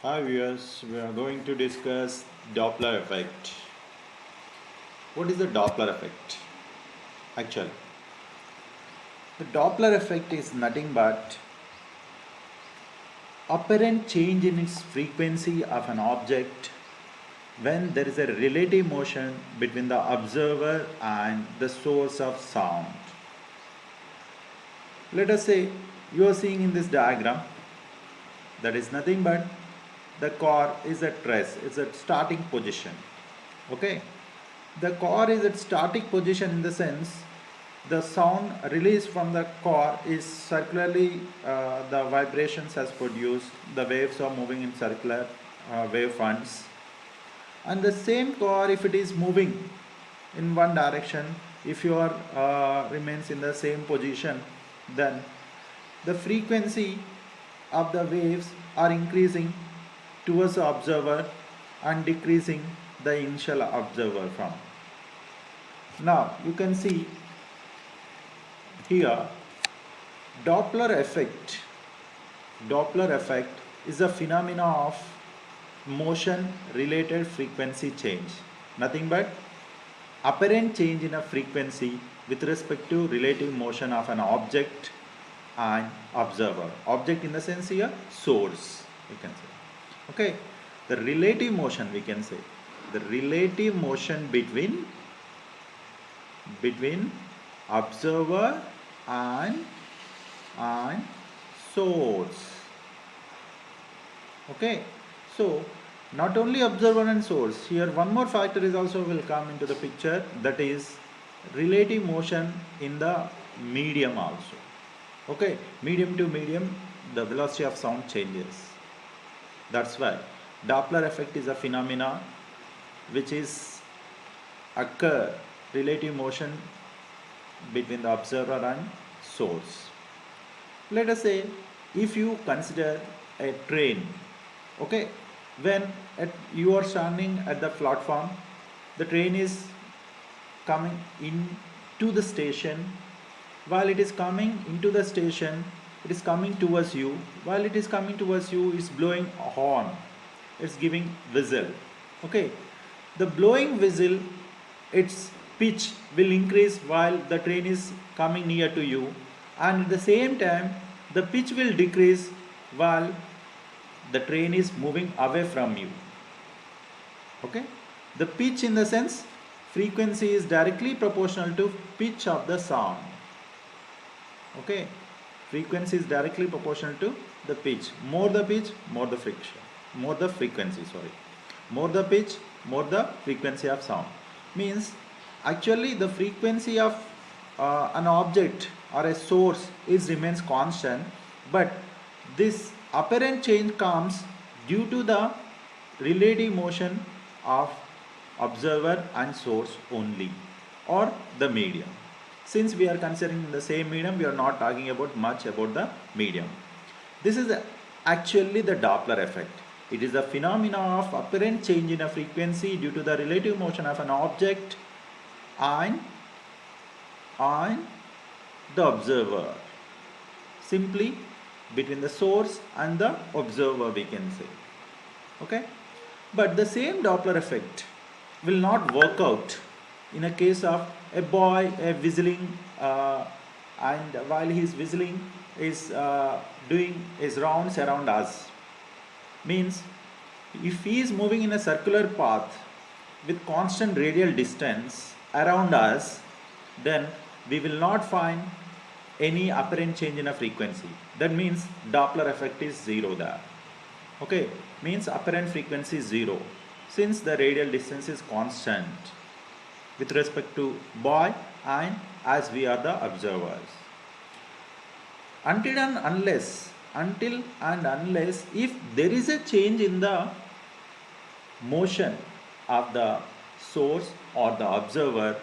Hi viewers, we are going to discuss Doppler effect. What is the Doppler effect? Actually, the Doppler effect is nothing but apparent change in its frequency of an object when there is a relative motion between the observer and the source of sound. Let us say you are seeing in this diagram that is nothing but the car is at rest, it's at starting position. Okay, the core is at static position in the sense the sound released from the core is circularly, the vibrations has produced, the waves are moving in circular wave fronts, and the same core, if it is moving in one direction, if your remains in the same position, then the frequency of the waves are increasing towards the observer and decreasing the initial observer from. Now you can see here Doppler effect. Doppler effect is a phenomena of motion related frequency change. Nothing but apparent change in a frequency with respect to relative motion of an object and observer. Object in the sense here source, we can say. Okay, the relative motion, we can say the relative motion between observer and source. Okay, so not only observer and source, here one more factor is also will come into the picture, that is relative motion in the medium also. Okay, medium to medium the velocity of sound changes. That's why Doppler effect is a phenomena which is occur relative motion between the observer and source. Let us say if you consider a train, okay, when you are standing at the platform, the train is coming into the station. While it is coming into the station, it is coming towards you. While it is coming towards you, it's blowing a horn, it's giving whistle. Okay, the blowing whistle, its pitch will increase while the train is coming near to you, and at the same time the pitch will decrease while the train is moving away from you. Okay, the pitch in the sense frequency is directly proportional to pitch of the sound. Okay, frequency is directly proportional to the pitch. More the pitch, more the friction, more the frequency, sorry, more the pitch, more the frequency of sound. Means actually the frequency of an object or a source is remains constant, but this apparent change comes due to the relative motion of observer and source only, or the medium. Since we are considering the same medium, we are not talking about much about the medium. This is actually the Doppler effect. It is a phenomena of apparent change in a frequency due to the relative motion of an object and the observer. Simply between the source and the observer, we can say. Okay, but the same Doppler effect will not work out in a case of a boy whistling, and while he is whistling is doing his rounds around us. Means if he is moving in a circular path with constant radial distance around us, then we will not find any apparent change in a frequency. That means Doppler effect is zero there. Okay, means apparent frequency is zero since the radial distance is constant with respect to boy and as we are the observers. Until and unless if there is a change in the motion of the source or the observer,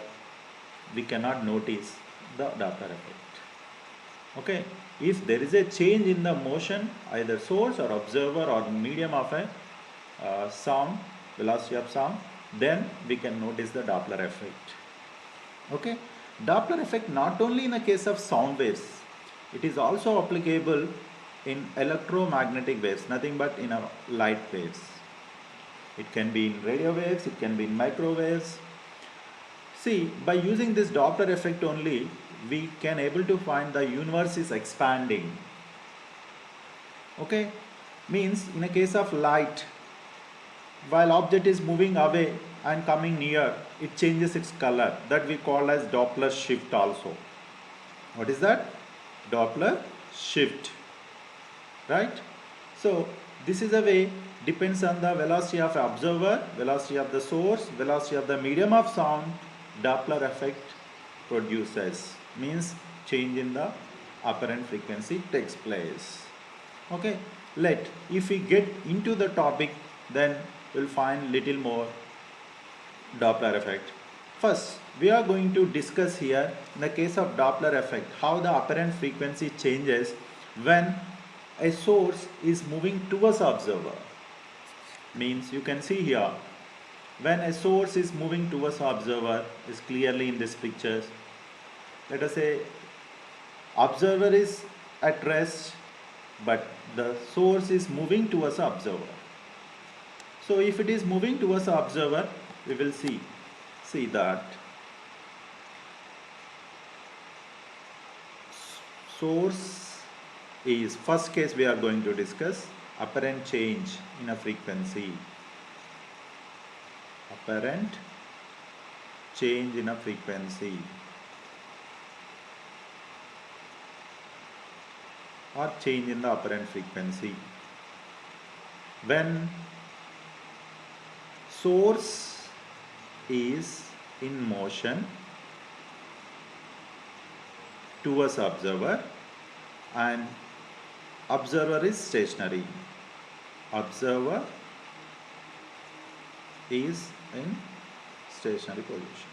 we cannot notice the Doppler effect. Okay, if there is a change in the motion, either source or observer or medium of a sound, velocity of sound, then we can notice the Doppler effect. Okay, Doppler effect not only in the case of sound waves, it is also applicable in electromagnetic waves, nothing but in a light waves. It can be in radio waves, it can be in microwaves. See, by using this Doppler effect only, we can able to find the universe is expanding. Okay, means in a case of light, while object is moving away and coming near, it changes its color. That we call as Doppler shift also. What is that? Doppler shift, right? So this is a way, depends on the velocity of observer, velocity of the source, velocity of the medium of sound, Doppler effect produces, means change in the apparent frequency takes place. Okay, if we get into the topic, then we'll find little more Doppler effect. First, we are going to discuss here in the case of Doppler effect how the apparent frequency changes when a source is moving towards observer. Means you can see here, when a source is moving towards observer is clearly in this pictures. Let us say observer is at rest, but the source is moving towards the observer. So if it is moving towards the observer, we will see that source is, first case we are going to discuss, apparent change in a frequency. Apparent change in a frequency or change in the apparent frequency. When source is in motion towards observer and observer is stationary. Observer is in stationary position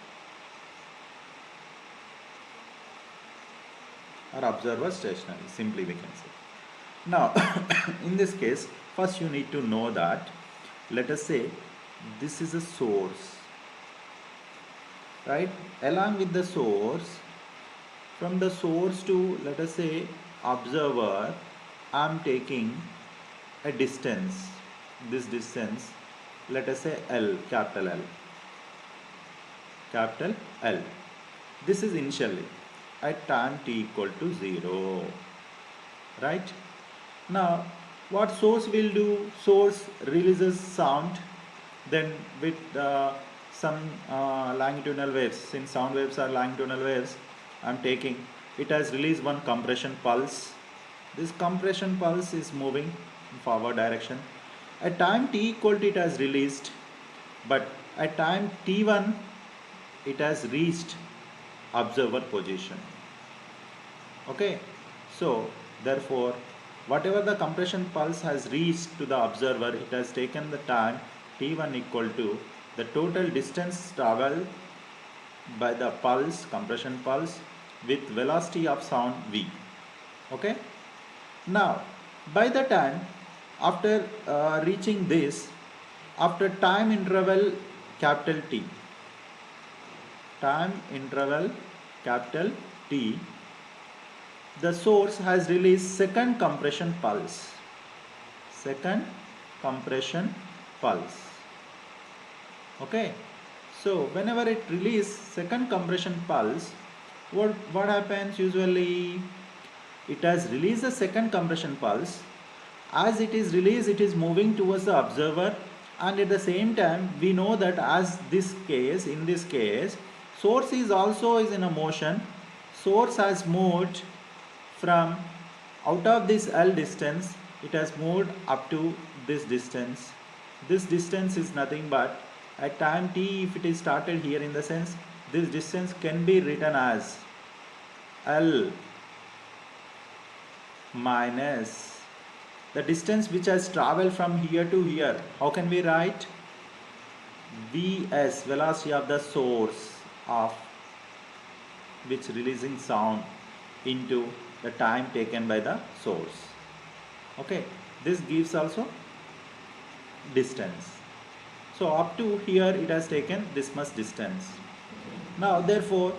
or observer stationary, simply we can say. Now in this case, first you need to know that, let us say this is a source, right? Along with the source, from the source to, let us say, observer, I am taking a distance. This distance, let us say L, capital L. Capital L. This is initially at time t equal to 0. Right? Now, what source will do? Source releases sound, then with some longitudinal waves, since sound waves are longitudinal waves, I am taking, it has released one compression pulse. This compression pulse is moving in forward direction. At time t equal to it has released, but at time t1 it has reached observer position. Okay, so therefore whatever the compression pulse has reached to the observer, it has taken the time t1 equal to the total distance traveled by the pulse, compression pulse, with velocity of sound v. Okay, now by the time after reaching this, after time interval capital T, time interval capital T, the source has released second compression pulse. Second compression pulse. Okay, so whenever it releases second compression pulse, what happens usually? It has released the second compression pulse. As it is released, it is moving towards the observer, and at the same time we know that as this case, in this case, source is also in a motion. Source has moved from out of this L distance, it has moved up to this distance. This distance is nothing but, at time t, if it is started here, in the sense this distance can be written as L minus the distance which has traveled from here to here. How can we write? Vs, velocity of the source of which releasing sound, into the time taken by the source. Okay, this gives also distance. So up to here it has taken this much distance. Now therefore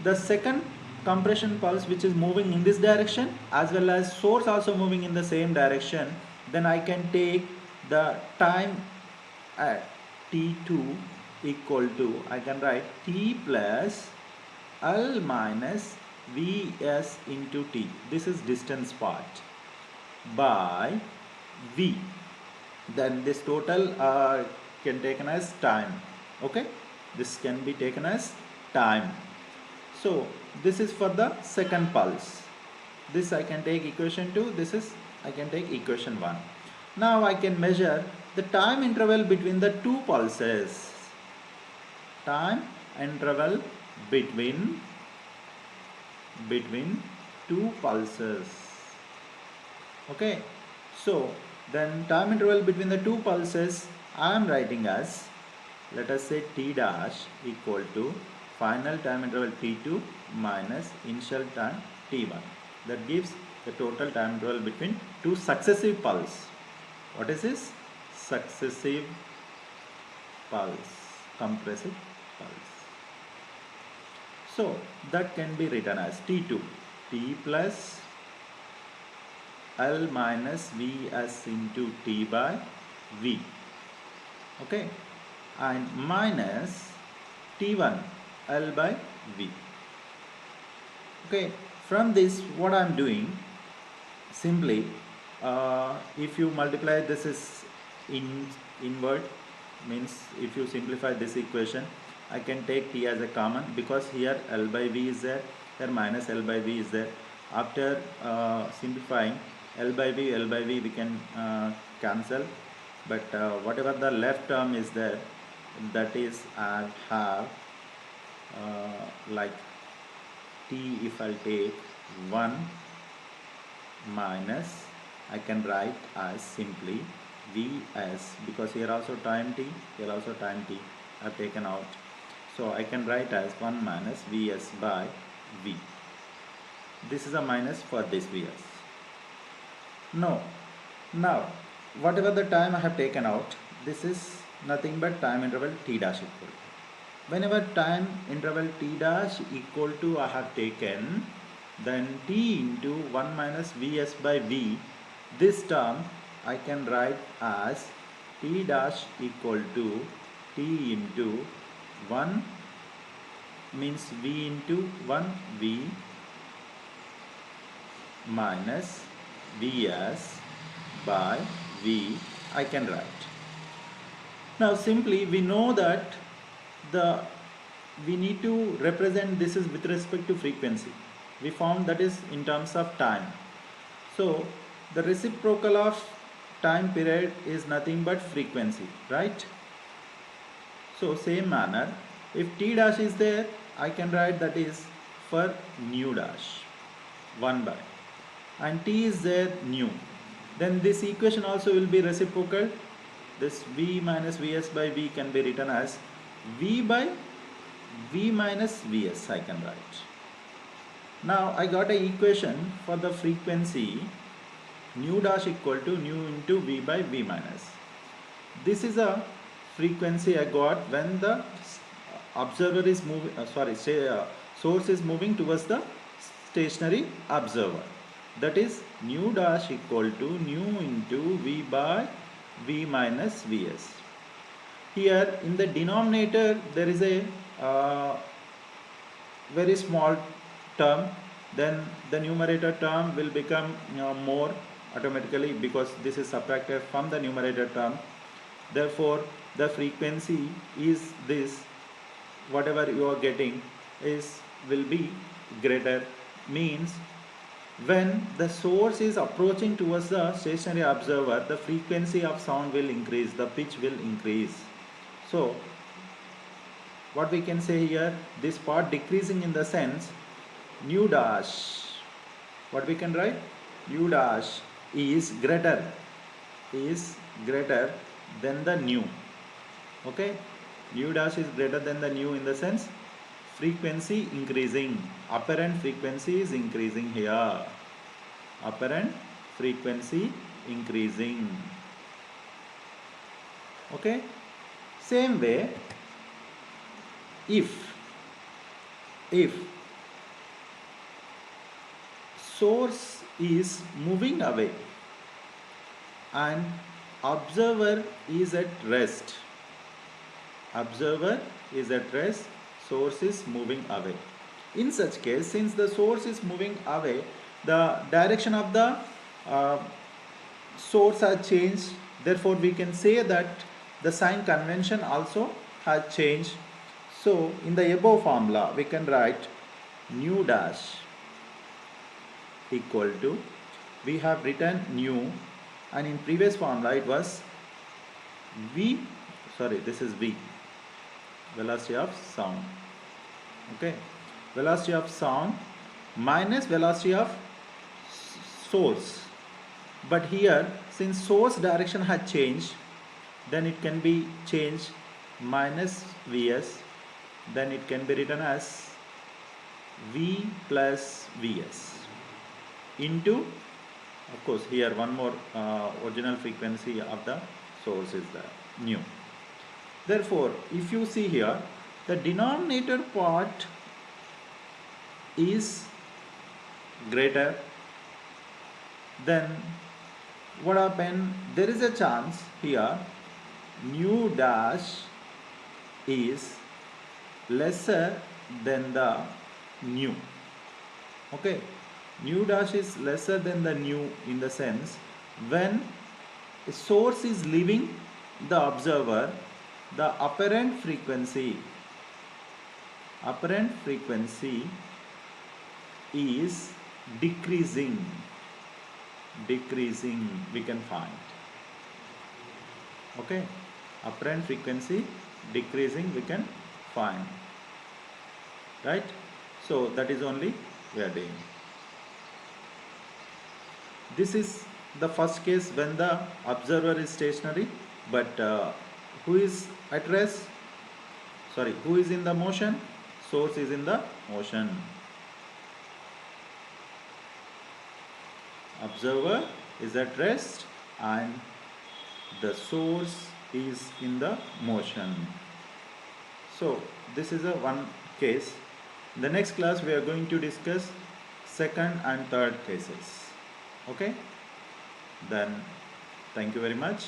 the second compression pulse which is moving in this direction as well as source also moving in the same direction, then I can take the time at t2 equal to, I can write t plus L minus Vs into t, this is distance part, by V, then this total can taken as time. Okay, this can be taken as time. So this is for the second pulse. This I can take equation 2, this is I can take equation 1. Now I can measure the time interval between the two pulses. Time interval between two pulses. Okay, so then time interval between the two pulses I am writing as, let us say t dash equal to final time interval t2 minus initial time t1. That gives the total time interval between two successive pulse. What is this? Successive pulse, compressive pulse. So that can be written as t2, t plus L minus Vs into t by V. Okay, and minus t1 L by V. Okay, from this what I am doing, simply if you multiply this is inward, means if you simplify this equation, I can take t as a common because here L by V is there, here minus L by V is there. After simplifying L by V we can cancel, but whatever the left term is there, that is I have like t, if I take 1 minus, I can write as simply Vs, because here also time t, here also time t I have taken out, so I can write as 1 minus Vs by V. This is a minus for this Vs. No, now whatever the time I have taken out, this is nothing but time interval t dash equal to. Whenever time interval t dash equal to I have taken, then t into 1 minus Vs by V, this term I can write as t dash equal to t into 1 means V into 1 V minus Vs by V, I can write. Now simply we know that we need to represent this is with respect to frequency. We found that is in terms of time. So the reciprocal of time period is nothing but frequency, right? So same manner, if t dash is there, I can write that is for nu dash 1 by, and t is there nu, then this equation also will be reciprocal. This V minus Vs by V can be written as V by V minus Vs, I can write. Now I got an equation for the frequency nu dash equal to nu into V by V minus. This is a frequency I got when the observer is moving, source is moving towards the stationary observer. That is nu dash equal to nu into V by V minus Vs. Here in the denominator there is a very small term, then the numerator term will become more automatically because this is subtracted from the numerator term. Therefore the frequency is this, whatever you are getting is will be greater, means when the source is approaching towards the stationary observer, the frequency of sound will increase, the pitch will increase. So what we can say here, this part decreasing in the sense nu dash, what we can write, nu dash is greater than the nu. Okay, nu dash is greater than the nu in the sense frequency increasing, apparent frequency is increasing here, apparent frequency increasing. Okay, same way, if source is moving away and observer is at rest. Observer is at rest, source is moving away. In such case, since the source is moving away, the direction of the uh, source has changed. Therefore, we can say that the sign convention also has changed. So, in the above formula, we can write nu dash equal to, we have written nu, and in previous formula it was v, sorry, this is v, velocity of sound. Okay, velocity of sound minus velocity of source. But here, since source direction had changed, then it can be changed minus vs, then it can be written as v plus vs into, of course, here one more original frequency of the source is there, nu. Therefore, if you see here, the denominator part is greater, then what happened? There is a chance here nu dash is lesser than the nu. Okay, nu dash is lesser than the nu in the sense when a source is leaving the observer, the apparent frequency is decreasing we can find. Okay, apparent frequency decreasing we can find, right? So that is only we are doing. This is the first case when the observer is stationary, but who is at rest? Sorry, who is in the motion? Source is in the motion. Observer is at rest and the source is in the motion. So this is a one case. In the next class we are going to discuss second and third cases. Okay, then thank you very much.